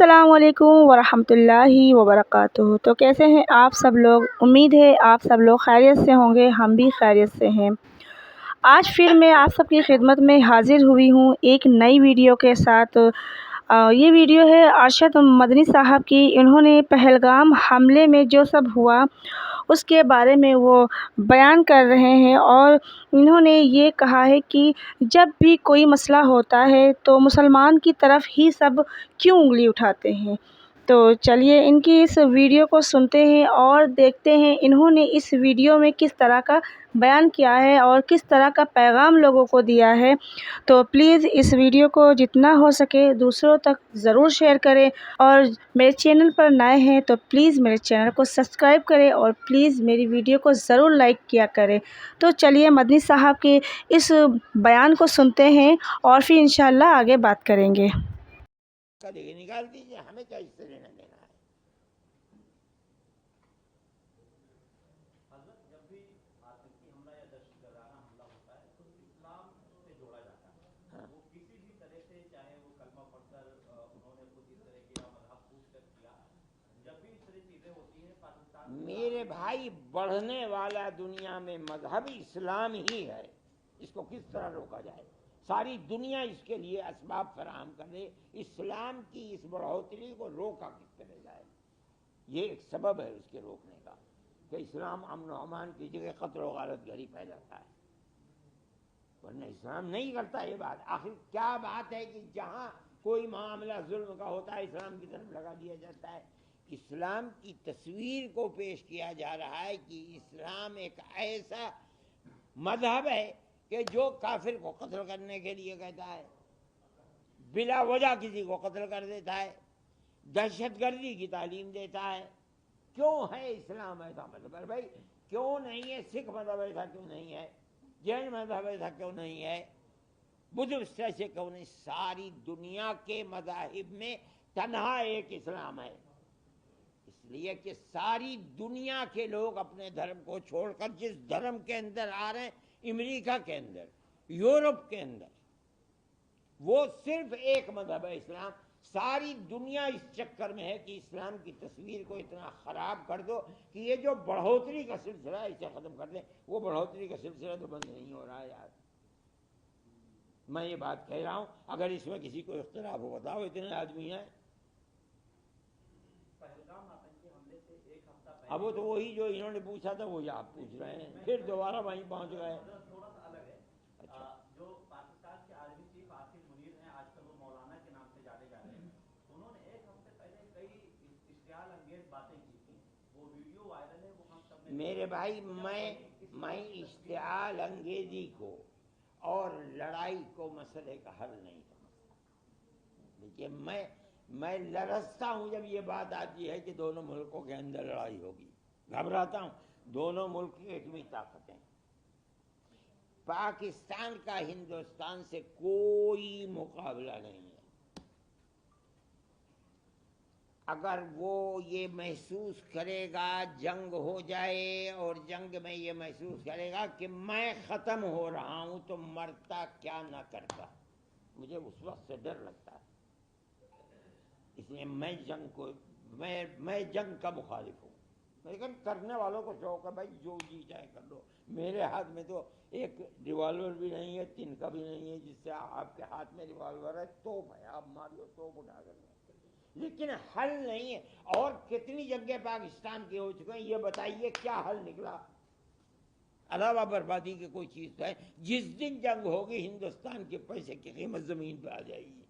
السلام علیکم ورحمۃ اللہ وبرکاتہ۔ تو کیسے ہیں آپ سب لوگ؟ امید ہے آپ سب لوگ خیریت سے ہوں گے، ہم بھی خیریت سے ہیں۔ آج پھر میں آپ سب کی خدمت میں حاضر ہوئی ہوں ایک نئی ویڈیو کے ساتھ۔ یہ ویڈیو ہے ارشد مدنی صاحب کی۔ انہوں نے پہلگام حملے میں جو سب ہوا اس کے بارے میں وہ بیان کر رہے ہیں، اور انہوں نے یہ کہا ہے کہ جب بھی کوئی مسئلہ ہوتا ہے تو مسلمان کی طرف ہی سب کیوں انگلی اٹھاتے ہیں۔ تو چلیے ان کی اس ویڈیو کو سنتے ہیں اور دیکھتے ہیں انہوں نے اس ویڈیو میں کس طرح کا بیان کیا ہے اور کس طرح کا پیغام لوگوں کو دیا ہے۔ تو پلیز اس ویڈیو کو جتنا ہو سکے دوسروں تک ضرور شیئر کریں، اور میرے چینل پر نئے ہیں تو پلیز میرے چینل کو سبسکرائب کریں، اور پلیز میری ویڈیو کو ضرور لائک کیا کریں۔ تو چلیے مدنی صاحب کے اس بیان کو سنتے ہیں اور پھر انشاءاللہ آگے بات کریں گے۔ نکال دیجیے، ہمیں کیا اس سے لینا دینا ہے۔ حضرت جب بھی آتنکی حملہ یا دہشت گردانہ حملہ ہوتا ہے تو اسلام سے جوڑا جاتا ہے، وہ کسی بھی طرح سے، چاہے وہ کلمہ پڑھ کر انہوں نے خود اس طرح کیا، مذہب پوچھ کر کیا، جب بھی اس طرح چیزیں ہوتی ہیں پاکستان میرے بھائی، بڑھنے والا دنیا میں مذہب اسلام ہی ہے، اس کو کس طرح روکا جائے؟ ساری دنیا اس کے لیے اسباب فراہم کرے، اسلام کی اس بڑھوتری کو روکا کس طرح جائے؟ یہ ایک سبب ہے اس کے روکنے کا، کہ اسلام امن و امان کی جگہ قتل و غارت گری پھیلاتا ہے، ورنہ اسلام نہیں کرتا یہ بات۔ آخر کیا بات ہے کہ جہاں کوئی معاملہ ظلم کا ہوتا ہے اسلام کی طرف لگا دیا جاتا ہے؟ اسلام کی تصویر کو پیش کیا جا رہا ہے کہ اسلام ایک ایسا مذہب ہے کہ جو کافر کو قتل کرنے کے لیے کہتا ہے، بلا وجہ کسی کو قتل کر دیتا ہے، دہشت گردی کی تعلیم دیتا ہے۔ کیوں ہے اسلام ایسا مذہب ہے بھائی؟ کیوں نہیں ہے سکھ مذہب ایسا؟ کیوں نہیں ہے جین مذہب ایسا؟ کیوں نہیں ہے بدھ سے؟ کیوں نہیں؟ ساری دنیا کے مذاہب میں تنہا ایک اسلام ہے، اس لیے کہ ساری دنیا کے لوگ اپنے دھرم کو چھوڑ کر جس دھرم کے اندر آ رہے ہیں، امریکہ کے اندر، یورپ کے اندر، وہ صرف ایک مذہب ہے اسلام۔ ساری دنیا اس چکر میں ہے کہ اسلام کی تصویر کو اتنا خراب کر دو کہ یہ جو بڑھوتری کا سلسلہ ہے اسے ختم کر دیں۔ وہ بڑھوتری کا سلسلہ تو بند نہیں ہو رہا ہے یار۔ میں یہ بات کہہ رہا ہوں، اگر اس میں کسی کو اختلاف ہو بتاؤ، اتنے آدمی ہیں۔ پہلگام آتنکی حملے سے ایک ہفتہ پہلے اب وہ تو وہی جو انہوں نے پوچھا تھا وہی آپ پوچھ رہے ہیں، پھر دوبارہ وہیں پہنچ گئے۔ تھوڑا سا الگ ہے۔ جو پاکستان کے آرمی چیف آصف منیر ہیں، آج کل وہ مولانا کے نام سے جانے جا رہے ہیں، انہوں نے ایک ہفتے پہلے کئی اشتعال انگیز باتیں کی تھیں، وہ ویڈیو وائرل ہے، وہ ہم سب نے۔ میرے بھائی، میں اشتعال انگیزی کو اور لڑائی کو مسئلے کا حل نہیں سمجھتا، لیکن میں لرزتا ہوں جب یہ بات آتی ہے کہ دونوں ملکوں کے اندر لڑائی ہوگی، گھبراتا ہوں۔ دونوں ملک ایک بھی طاقتیں، پاکستان کا ہندوستان سے کوئی مقابلہ نہیں ہے۔ اگر وہ یہ محسوس کرے گا جنگ ہو جائے، اور جنگ میں یہ محسوس کرے گا کہ میں ختم ہو رہا ہوں، تو مرتا کیا نہ کرتا، مجھے اس وقت سے ڈر لگتا ہے۔ اس لیے میں جنگ کا مخالف ہوں، لیکن کرنے والوں کو شوق ہے بھائی، جو جی چاہے کر لو۔ میرے ہاتھ میں تو ایک ریوالور بھی نہیں ہے، تنکا بھی نہیں ہے جس سے آپ کے ہاتھ میں ریوالور ہے، توپ ہے، آپ مارو توپ اٹھا کر، لیکن حل نہیں ہے۔ اور کتنی جنگیں پاکستان کی ہو چکے ہیں، یہ بتائیے کیا حل نکلا؟ علاوہ بربادی کی کوئی چیز تو ہے؟ جس دن جنگ ہوگی ہندوستان کے پیسے کی قیمت زمین پہ آ جائے گی۔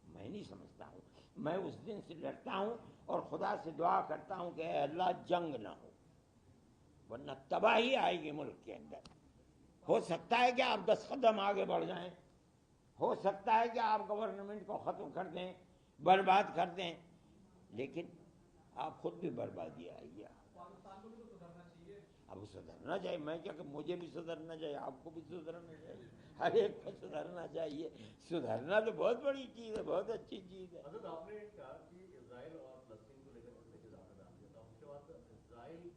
میں نہیں سمجھتا ہوں، میں اس دن سے ڈرتا ہوں اور خدا سے دعا کرتا ہوں کہ اے اللہ جنگ نہ ہو، ورنہ تباہی آئے گی ملک کے اندر۔ ہو سکتا ہے کہ آپ 10 قدم آگے بڑھ جائیں، ہو سکتا ہے کہ آپ گورنمنٹ کو ختم کر دیں، برباد کر دیں، لیکن آپ خود بھی بربادی آئے گی۔ پاکستان کو بھی تو سدھرنا چاہیے۔ اب سدھرنا چاہیے، میں کیا کہ مجھے بھی سدھرنا چاہیے، آپ کو بھی سدھرنا چاہیے، ہر ایک کو سدھرنا چاہیے۔ سدھرنا تو بہت بڑی چیز ہے، بہت اچھی چیز ہے۔ حضرت آپ نے کہا کہ اسرائیل اور فلسطین کو لے کر مسئلے کے سامنے بیان کیا تھا، اس کے بعد اسرائیل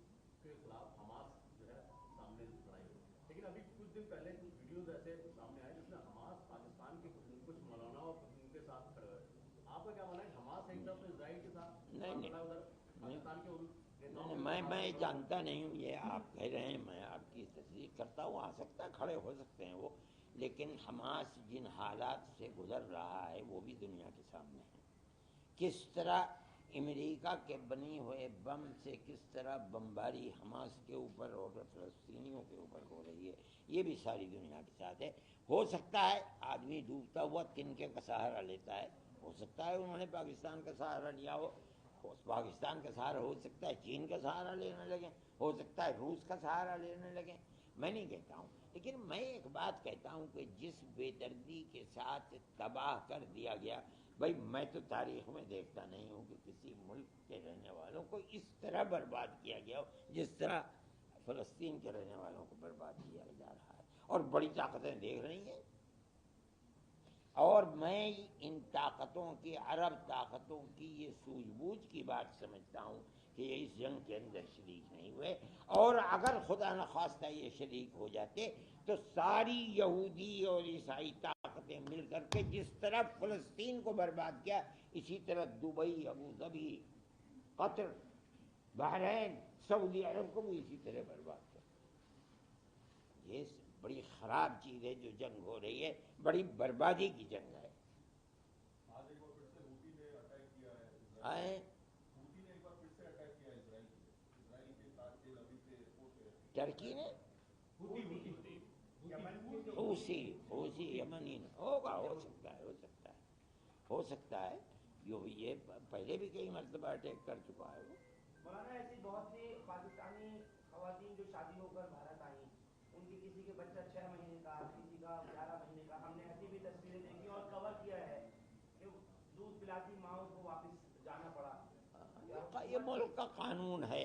کے خلاف حماس جو ہے سامنے لڑائی ہوئی، لیکن ابھی کچھ دن پہلے کچھ ویڈیوز ایسے سامنے آئے جس میں حماس پاکستان کے کچھ مولانا اور کچھ ان کے ساتھ کھڑے ہوئے، نہیں میں جانتا نہیں ہوں، یہ آپ کہہ رہے ہیں، میں آپ کی تصدیق کرتا ہوں، آ سکتا ہے کھڑے ہو سکتے ہیں وہ، لیکن حماس جن حالات سے گزر رہا ہے وہ بھی دنیا کے سامنے ہے. کس طرح امریکہ کے بنے ہوئے بم سے کس طرح بمباری حماس کے اوپر اور فلسطینیوں کے اوپر ہو رہی ہے، یہ بھی ساری دنیا کے ساتھ ہے. ہو سکتا ہے آدمی ڈوبتا ہوا تنکے کا سہارا لیتا ہے، ہو سکتا ہے انہوں نے پاکستان کا سہارا لیا ہو، پاکستان کا سہارا ہو سکتا ہے چین کا سہارا لینے لگیں، ہو سکتا ہے روس کا سہارا لینے لگیں. میں نہیں کہتا ہوں، لیکن میں ایک بات کہتا ہوں کہ جس بے دردی کے ساتھ تباہ کر دیا گیا، بھائی میں تو تاریخ میں دیکھتا نہیں ہوں کہ کسی ملک کے رہنے والوں کو اس طرح برباد کیا گیا ہو جس طرح فلسطین کے رہنے والوں کو برباد کیا جا رہا ہے، اور بڑی طاقتیں دیکھ رہی ہیں. اور میں ان طاقتوں کی، عرب طاقتوں کی یہ سوجھ بوجھ کی بات سمجھتا ہوں کہ یہ اس جنگ کے اندر شریک نہیں ہوئے، اور اگر خدا نخواستہ یہ شریک ہو جاتے تو ساری یہودی اور عیسائی طاقتیں مل کر کے جس طرح فلسطین کو برباد کیا، اسی طرح دبئی، ابوظبی، قطر، بحرین، سعودی عرب کو بھی اسی طرح برباد کر. یہ بڑی خراب چیز ہے جو جنگ ہو رہی ہے، بڑی بربادی کی جنگ ہے. آج ایک بار پھر سے حوثی نے اٹیک کیا ہے، حوثی نے ایک بار پھر سے اٹیک کیا ہے اسرائیل کے ساتھ تیل ابیب کے ایئرپورٹ پہ. ٹرکی نے حوثی یمنی ہوگا، ہو سکتا ہے، ہو سکتا ہے. یہ پہلے بھی کئی مرتبہ اٹیک کر چکا ہے وہ. مولانا ایسی بہت سی پاکستانی خواتین جو شادی ہو کر بھارت آئیں، ان کی کسی کے بچہ 6 مہینے کا، کسی کا 11 مہینے کا، ہم نے ایسی بھی تصویریں دیکھی اور کور کیا ہے کہ دودھ پلاتی ماؤں کو واپس جانا پڑا. یہ ملک کا قانون ہے،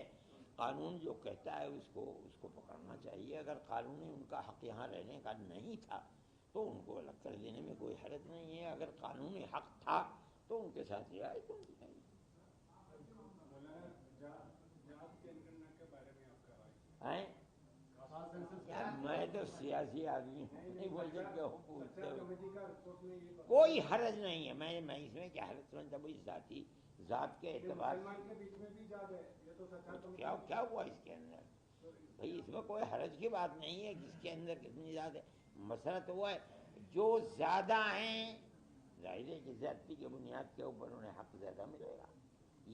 قانون جو کہتا ہے اس کو پکڑنا چاہیے. اگر قانونی ان کا حق یہاں رہنے کا نہیں تھا تو ان کو الگ کر دینے میں کوئی حرج نہیں ہے. اگر قانونی حق تھا تو ان کے ساتھ رعایت ہونی چاہیے. میں تو سیاسی آدمی ہوں، نہیں بول سکتے ہو پوچھتے ہوئے کوئی حرج نہیں ہے. میں اس میں کیا حرج سمجھتا ہوں، ذات کے اعتبار کیا ہوا اس کے اندر؟ بھائی اس میں کوئی حرج کی بات نہیں ہے، کس کے اندر کتنی ذات ہے. مسئلہ تو وہ ہے جو زیادہ ہیں، ظاہر ہے کہ زیادتی کی بنیاد کے اوپر انہیں حق زیادہ ملے گا.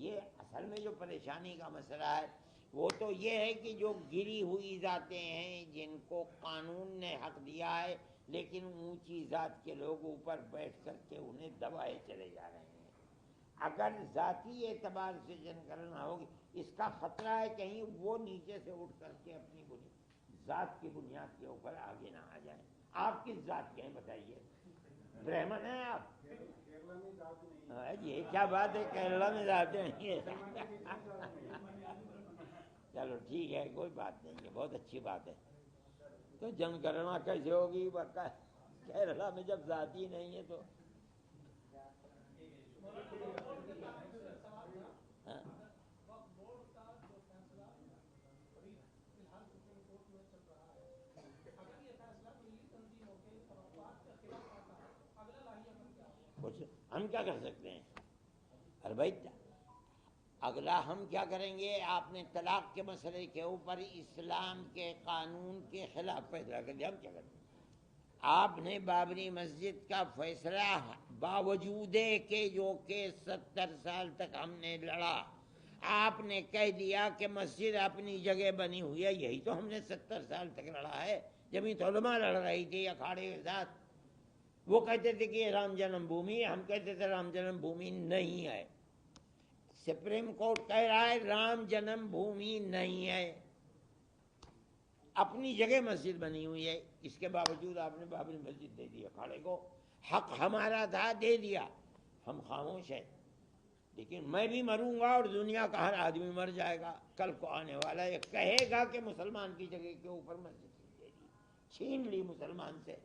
یہ اصل میں جو پریشانی کا مسئلہ ہے وہ تو یہ ہے کہ جو گری ہوئی ذاتیں ہیں جن کو قانون نے حق دیا ہے، لیکن اونچی ذات کے لوگ اوپر بیٹھ کر کے انہیں دبائے چلے جا رہے ہیں. اگر ذاتی اعتبار سے جنگ کرنا ہوگی، اس کا خطرہ ہے کہیں وہ نیچے سے اٹھ کر کے اپنی ذات کی بنیاد کے اوپر آگے نہ آ جائیں. آپ کس ذات کے ہیں بتائیے؟ برہمن ہیں آپ؟ یہ کیا بات ہے، کیرلا میں ذات نہیں ہے؟ چلو ٹھیک ہے، کوئی بات نہیں ہے، بہت اچھی بات ہے. تو جنگ کرنا کیسے ہوگی کیرلا میں جب ذات ہی نہیں ہے تو؟ ہم کیا کر سکتے ہیں؟ ارے بھائی اگلا ہم کیا کریں گے؟ آپ نے طلاق کے مسئلے کے اوپر اسلام کے قانون کے خلاف فیصلہ کر دیا، ہم کیا کریں؟ آپ نے بابری مسجد کا فیصلہ باوجود کہ جو کہ 70 سال تک ہم نے لڑا، آپ نے کہہ دیا کہ مسجد اپنی جگہ بنی ہوئی ہے. یہی تو ہم نے 70 سال تک لڑا ہے. جمعیت علماء لڑ رہی تھی اکھاڑے کے ساتھ، وہ کہتے تھے کہ یہ رام جنم بھومی ہے، ہم کہتے تھے رام جنم بھومی نہیں ہے. سپریم کورٹ کہہ رہا ہے رام جنم بھومی نہیں ہے، اپنی جگہ مسجد بنی ہوئی ہے. اس کے باوجود آپ نے بابری مسجد دے دی اکھاڑے کو. حق ہمارا تھا، دے دیا، ہم خاموش ہیں. لیکن میں بھی مروں گا اور دنیا کا ہر آدمی مر جائے گا. کل کو آنے والا یہ کہے گا کہ مسلمان کی جگہ کے اوپر مسجد دے دی، چھین لی مسلمان سے.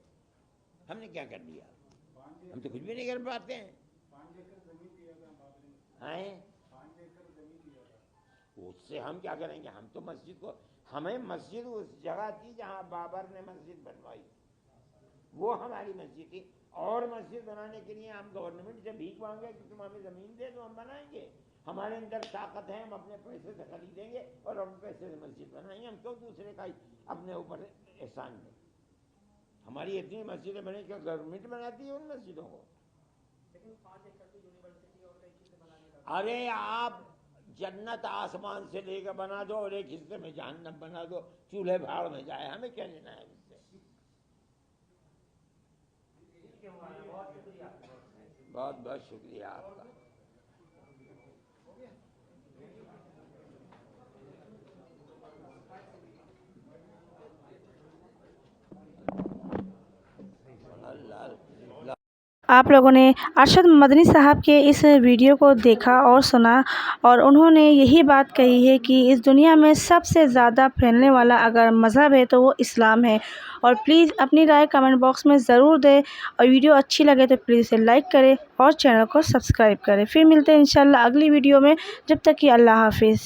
ہم نے کیا کر دیا؟ ہم تو کچھ بھی نہیں کر پاتے ہیں. اس سے ہم کیا کریں گے؟ ہم تو مسجد کو، ہمیں مسجد اس جگہ تھی جہاں بابر نے مسجد بنوائی، وہ ہماری مسجد تھی. اور مسجد بنانے کے لیے ہم گورنمنٹ سے بھیک مانگے کہ تم ہمیں زمین دے دو، ہم بنائیں گے؟ ہمارے اندر طاقت ہے، ہم اپنے پیسے سے خریدیں گے اور اپنے پیسے سے مسجد بنائیں گے۔ ہم کیوں دوسرے کا اپنے اوپر احسان دیں؟ ہماری اتنی مسجدیں بنی، کیا گورنمنٹ بناتی ہے ان مسجدوں کو؟ ارے آپ جنت آسمان سے لے کے بنا دو اور ایک حصے میں جہنم بنا دو، چولہے بھاڑ میں جائے، ہمیں کیا لینا ہے اس سے؟ بہت بہت شکریہ آپ کا۔ آپ لوگوں نے ارشد مدنی صاحب کے اس ویڈیو کو دیکھا اور سنا، اور انہوں نے یہی بات کہی ہے کہ اس دنیا میں سب سے زیادہ پھیلنے والا اگر مذہب ہے تو وہ اسلام ہے۔ اور پلیز اپنی رائے کمنٹ باکس میں ضرور دیں، اور ویڈیو اچھی لگے تو پلیز اسے لائک کریں اور چینل کو سبسکرائب کریں۔ پھر ملتے ہیں انشاءاللہ اگلی ویڈیو میں، جب تک کہ اللہ حافظ۔